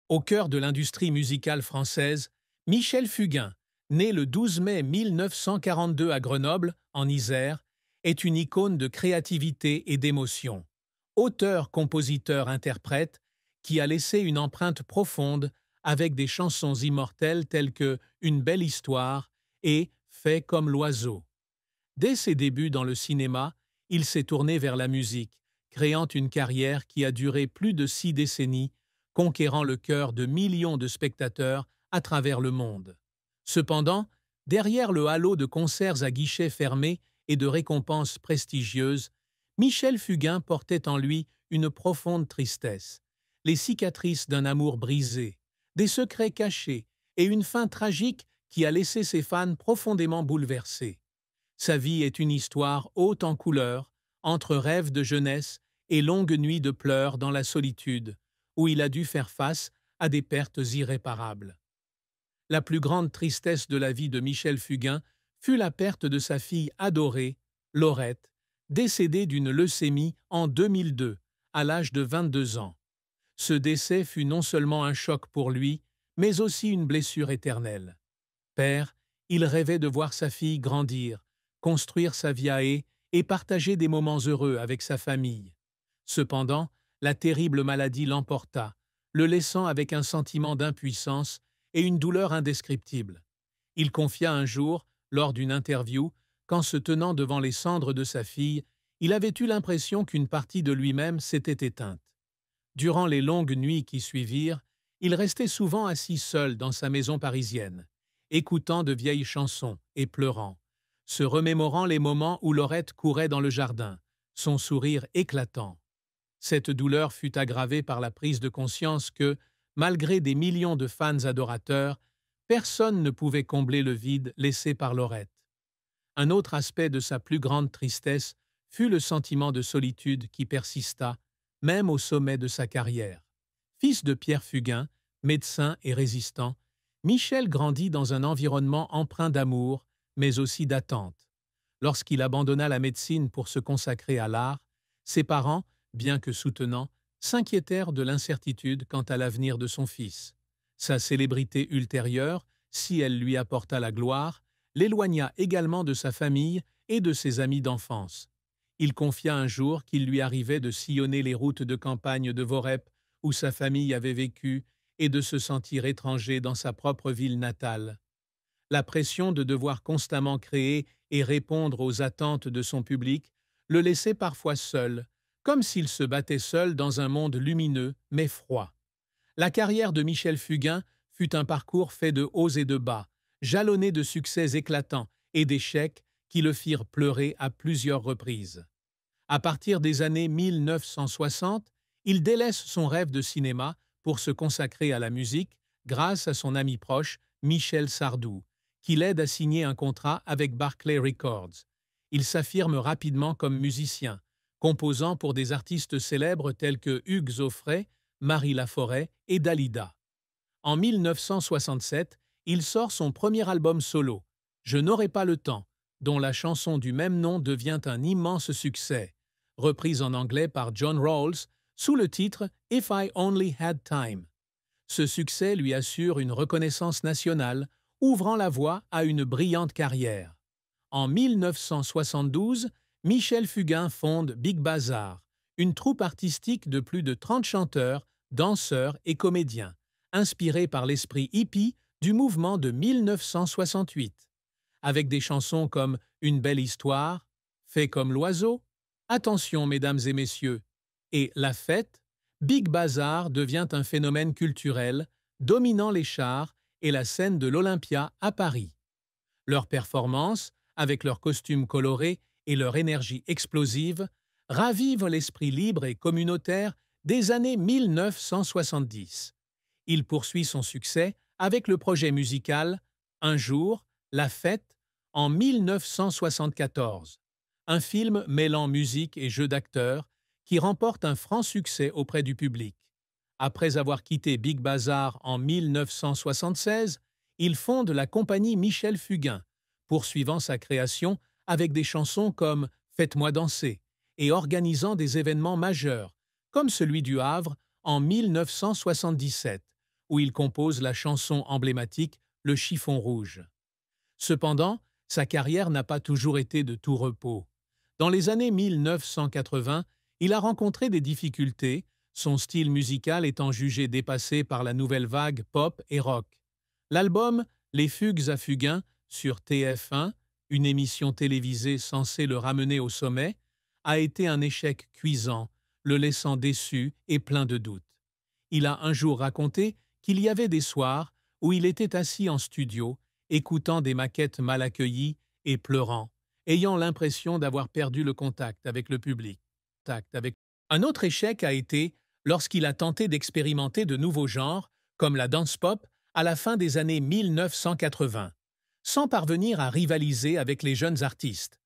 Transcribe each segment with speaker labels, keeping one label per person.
Speaker 1: Au cœur de l'industrie musicale française, Michel Fugain, né le 12 mai 1942 à Grenoble, en Isère, est une icône de créativité et d'émotion. Auteur, compositeur, interprète, qui a laissé une empreinte profonde avec des chansons immortelles telles que Une belle histoire et Fait comme l'oiseau. Dès ses débuts dans le cinéma, il s'est tourné vers la musique, créant une carrière qui a duré plus de 6 décennies, conquérant le cœur de millions de spectateurs à travers le monde. Cependant, derrière le halo de concerts à guichets fermés et de récompenses prestigieuses, Michel Fugain portait en lui une profonde tristesse, les cicatrices d'un amour brisé, des secrets cachés et une fin tragique qui a laissé ses fans profondément bouleversés. Sa vie est une histoire haute en couleurs, entre rêves de jeunesse et longues nuits de pleurs dans la solitude, où il a dû faire face à des pertes irréparables. La plus grande tristesse de la vie de Michel Fugain fut la perte de sa fille adorée, Laurette, décédée d'une leucémie en 2002, à l'âge de 22 ans. Ce décès fut non seulement un choc pour lui, mais aussi une blessure éternelle. Père, il rêvait de voir sa fille grandir, construire sa vie à et partager des moments heureux avec sa famille. Cependant, la terrible maladie l'emporta, le laissant avec un sentiment d'impuissance et une douleur indescriptible. Il confia un jour, lors d'une interview, qu'en se tenant devant les cendres de sa fille, il avait eu l'impression qu'une partie de lui-même s'était éteinte. Durant les longues nuits qui suivirent, il restait souvent assis seul dans sa maison parisienne, écoutant de vieilles chansons et pleurant, se remémorant les moments où Laurette courait dans le jardin, son sourire éclatant. Cette douleur fut aggravée par la prise de conscience que, malgré des millions de fans adorateurs, personne ne pouvait combler le vide laissé par Laurette. Un autre aspect de sa plus grande tristesse fut le sentiment de solitude qui persista, même au sommet de sa carrière. Fils de Pierre Fugain, médecin et résistant, Michel grandit dans un environnement empreint d'amour, mais aussi d'attente. Lorsqu'il abandonna la médecine pour se consacrer à l'art, ses parents, bien que soutenants, s'inquiétèrent de l'incertitude quant à l'avenir de son fils. Sa célébrité ultérieure, si elle lui apporta la gloire, l'éloigna également de sa famille et de ses amis d'enfance. Il confia un jour qu'il lui arrivait de sillonner les routes de campagne de Vorep où sa famille avait vécu et de se sentir étranger dans sa propre ville natale. La pression de devoir constamment créer et répondre aux attentes de son public le laissait parfois seul, comme s'il se battait seul dans un monde lumineux mais froid. La carrière de Michel Fugain fut un parcours fait de hauts et de bas, jalonné de succès éclatants et d'échecs qui le firent pleurer à plusieurs reprises. À partir des années 1960, il délaisse son rêve de cinéma pour se consacrer à la musique grâce à son ami proche Michel Sardou, qui l'aide à signer un contrat avec Barclay Records. Il s'affirme rapidement comme musicien, composant pour des artistes célèbres tels que Hugues Aufray, Marie Laforêt et Dalida. En 1967, il sort son premier album solo, Je n'aurai pas le temps, dont la chanson du même nom devient un immense succès, reprise en anglais par John Rawls sous le titre If I Only Had Time. Ce succès lui assure une reconnaissance nationale, ouvrant la voie à une brillante carrière. En 1972, Michel Fugain fonde Big Bazar, une troupe artistique de plus de 30 chanteurs, danseurs et comédiens, inspirée par l'esprit hippie du mouvement de 1968. Avec des chansons comme Une belle histoire, Fait comme l'oiseau, Attention mesdames et messieurs, et La fête, Big Bazar devient un phénomène culturel, dominant les chars et la scène de l'Olympia à Paris. Leurs performances, avec leurs costumes colorés et leur énergie explosive, ravivent l'esprit libre et communautaire des années 1970. Il poursuit son succès avec le projet musical Un jour, La fête en 1974, un film mêlant musique et jeu d'acteurs qui remporte un franc succès auprès du public. Après avoir quitté Big Bazar en 1976, il fonde la compagnie Michel Fugain, poursuivant sa création avec des chansons comme Faites-moi danser et organisant des événements majeurs, comme celui du Havre en 1977, où il compose la chanson emblématique Le chiffon rouge. Cependant, sa carrière n'a pas toujours été de tout repos. Dans les années 1980, il a rencontré des difficultés, son style musical étant jugé dépassé par la nouvelle vague pop et rock. L'album Les Fugues à Fugain sur TF1, une émission télévisée censée le ramener au sommet, a été un échec cuisant, le laissant déçu et plein de doutes. Il a un jour raconté qu'il y avait des soirs où il était assis en studio, écoutant des maquettes mal accueillies et pleurant, ayant l'impression d'avoir perdu le contact avec le public. Un autre échec a été lorsqu'il a tenté d'expérimenter de nouveaux genres, comme la dance pop, à la fin des années 1980, sans parvenir à rivaliser avec les jeunes artistes.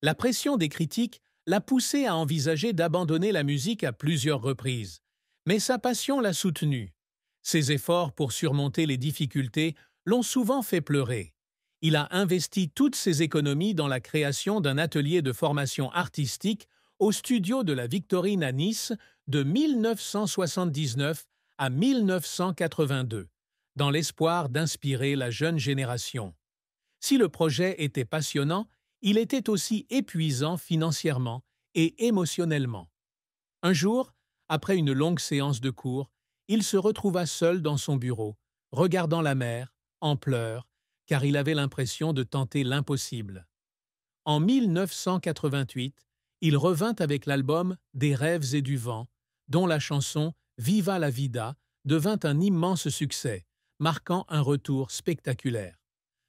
Speaker 1: La pression des critiques l'a poussé à envisager d'abandonner la musique à plusieurs reprises, mais sa passion l'a soutenu. Ses efforts pour surmonter les difficultés l'ont souvent fait pleurer. Il a investi toutes ses économies dans la création d'un atelier de formation artistique au studio de la Victorine à Nice de 1979 à 1982, dans l'espoir d'inspirer la jeune génération. Si le projet était passionnant, il était aussi épuisant financièrement et émotionnellement. Un jour, après une longue séance de cours, il se retrouva seul dans son bureau, regardant la mer, en pleurs, car il avait l'impression de tenter l'impossible. En 1988, il revint avec l'album Des rêves et du vent, dont la chanson Viva la vida devint un immense succès, marquant un retour spectaculaire.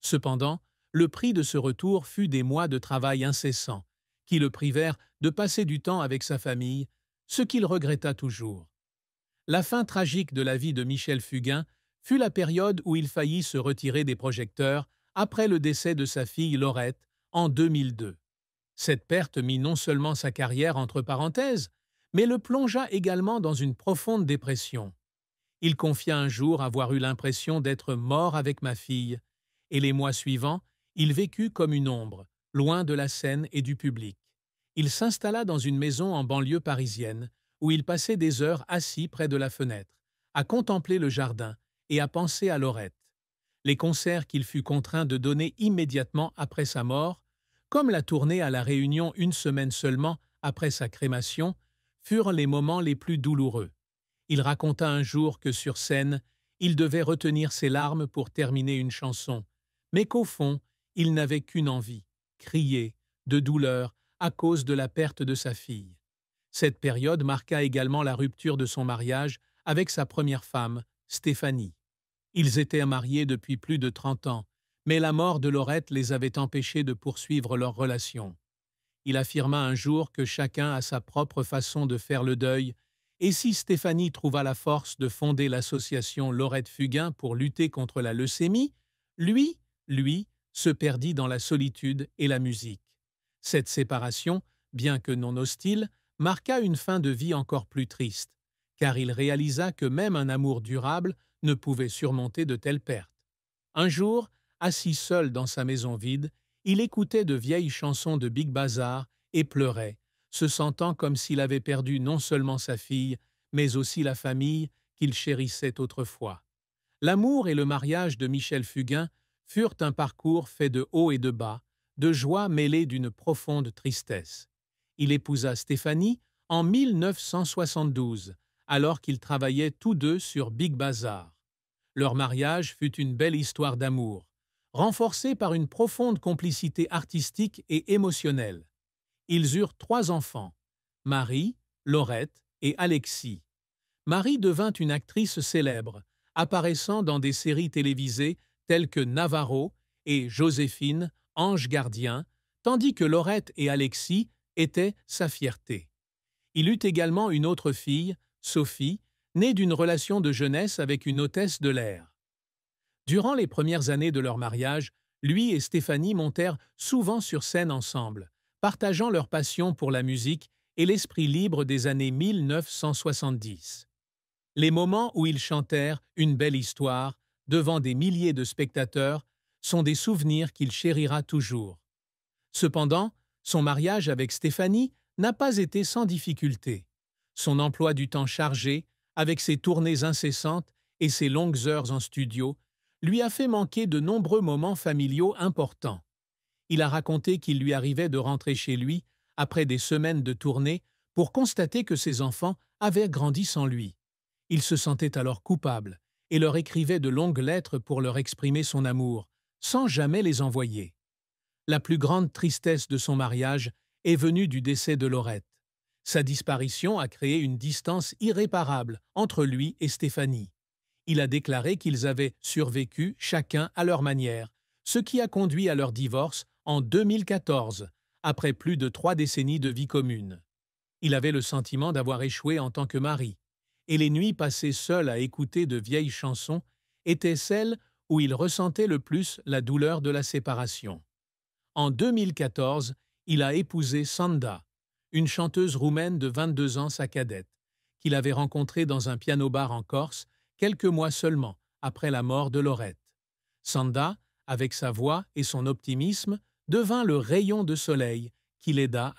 Speaker 1: Cependant, le prix de ce retour fut des mois de travail incessant, qui le privèrent de passer du temps avec sa famille, ce qu'il regretta toujours. La fin tragique de la vie de Michel Fugain fut la période où il faillit se retirer des projecteurs après le décès de sa fille Laurette en 2002. Cette perte mit non seulement sa carrière entre parenthèses, mais le plongea également dans une profonde dépression. Il confia un jour avoir eu l'impression d'être mort avec ma fille, et les mois suivants, il vécut comme une ombre, loin de la scène et du public. Il s'installa dans une maison en banlieue parisienne, où il passait des heures assis près de la fenêtre, à contempler le jardin et à penser à Laurette. Les concerts qu'il fut contraint de donner immédiatement après sa mort, comme la tournée à La Réunion une semaine seulement après sa crémation, furent les moments les plus douloureux. Il raconta un jour que sur scène, il devait retenir ses larmes pour terminer une chanson, mais qu'au fond, il n'avait qu'une envie, crier, de douleur, à cause de la perte de sa fille. Cette période marqua également la rupture de son mariage avec sa première femme, Stéphanie. Ils étaient mariés depuis plus de 30 ans, mais la mort de Laurette les avait empêchés de poursuivre leur relation. Il affirma un jour que chacun a sa propre façon de faire le deuil, et si Stéphanie trouva la force de fonder l'association Laurette Fugain pour lutter contre la leucémie, lui, se perdit dans la solitude et la musique. Cette séparation, bien que non hostile, marqua une fin de vie encore plus triste, car il réalisa que même un amour durable ne pouvait surmonter de telles pertes. Un jour, assis seul dans sa maison vide, il écoutait de vieilles chansons de Big Bazar et pleurait, se sentant comme s'il avait perdu non seulement sa fille, mais aussi la famille qu'il chérissait autrefois. L'amour et le mariage de Michel Fugain furent un parcours fait de hauts et de bas, de joie mêlée d'une profonde tristesse. Il épousa Stéphanie en 1972, alors qu'ils travaillaient tous deux sur Big Bazar. Leur mariage fut une belle histoire d'amour, renforcée par une profonde complicité artistique et émotionnelle. Ils eurent 3 enfants, Marie, Laurette et Alexis. Marie devint une actrice célèbre, apparaissant dans des séries télévisées telles que Navarro et Joséphine, ange gardien, tandis que Laurette et Alexis étaient sa fierté. Il eut également une autre fille, Sophie, née d'une relation de jeunesse avec une hôtesse de l'air. Durant les premières années de leur mariage, lui et Stéphanie montèrent souvent sur scène ensemble, partageant leur passion pour la musique et l'esprit libre des années 1970. Les moments où ils chantèrent Une belle histoire devant des milliers de spectateurs sont des souvenirs qu'il chérira toujours. Cependant, son mariage avec Stéphanie n'a pas été sans difficulté. Son emploi du temps chargé, avec ses tournées incessantes et ses longues heures en studio lui a fait manquer de nombreux moments familiaux importants. Il a raconté qu'il lui arrivait de rentrer chez lui, après des semaines de tournée, pour constater que ses enfants avaient grandi sans lui. Il se sentait alors coupable et leur écrivait de longues lettres pour leur exprimer son amour, sans jamais les envoyer. La plus grande tristesse de son mariage est venue du décès de Laurette. Sa disparition a créé une distance irréparable entre lui et Stéphanie. Il a déclaré qu'ils avaient survécu chacun à leur manière, ce qui a conduit à leur divorce en 2014, après plus de 3 décennies de vie commune. Il avait le sentiment d'avoir échoué en tant que mari, et les nuits passées seul à écouter de vieilles chansons étaient celles où il ressentait le plus la douleur de la séparation. En 2014, il a épousé Sanda, une chanteuse roumaine de 22 ans, sa cadette, qu'il avait rencontrée dans un piano-bar en Corse quelques mois seulement après la mort de Laurette. Sanda, avec sa voix et son optimisme, devint le rayon de soleil qui l'aida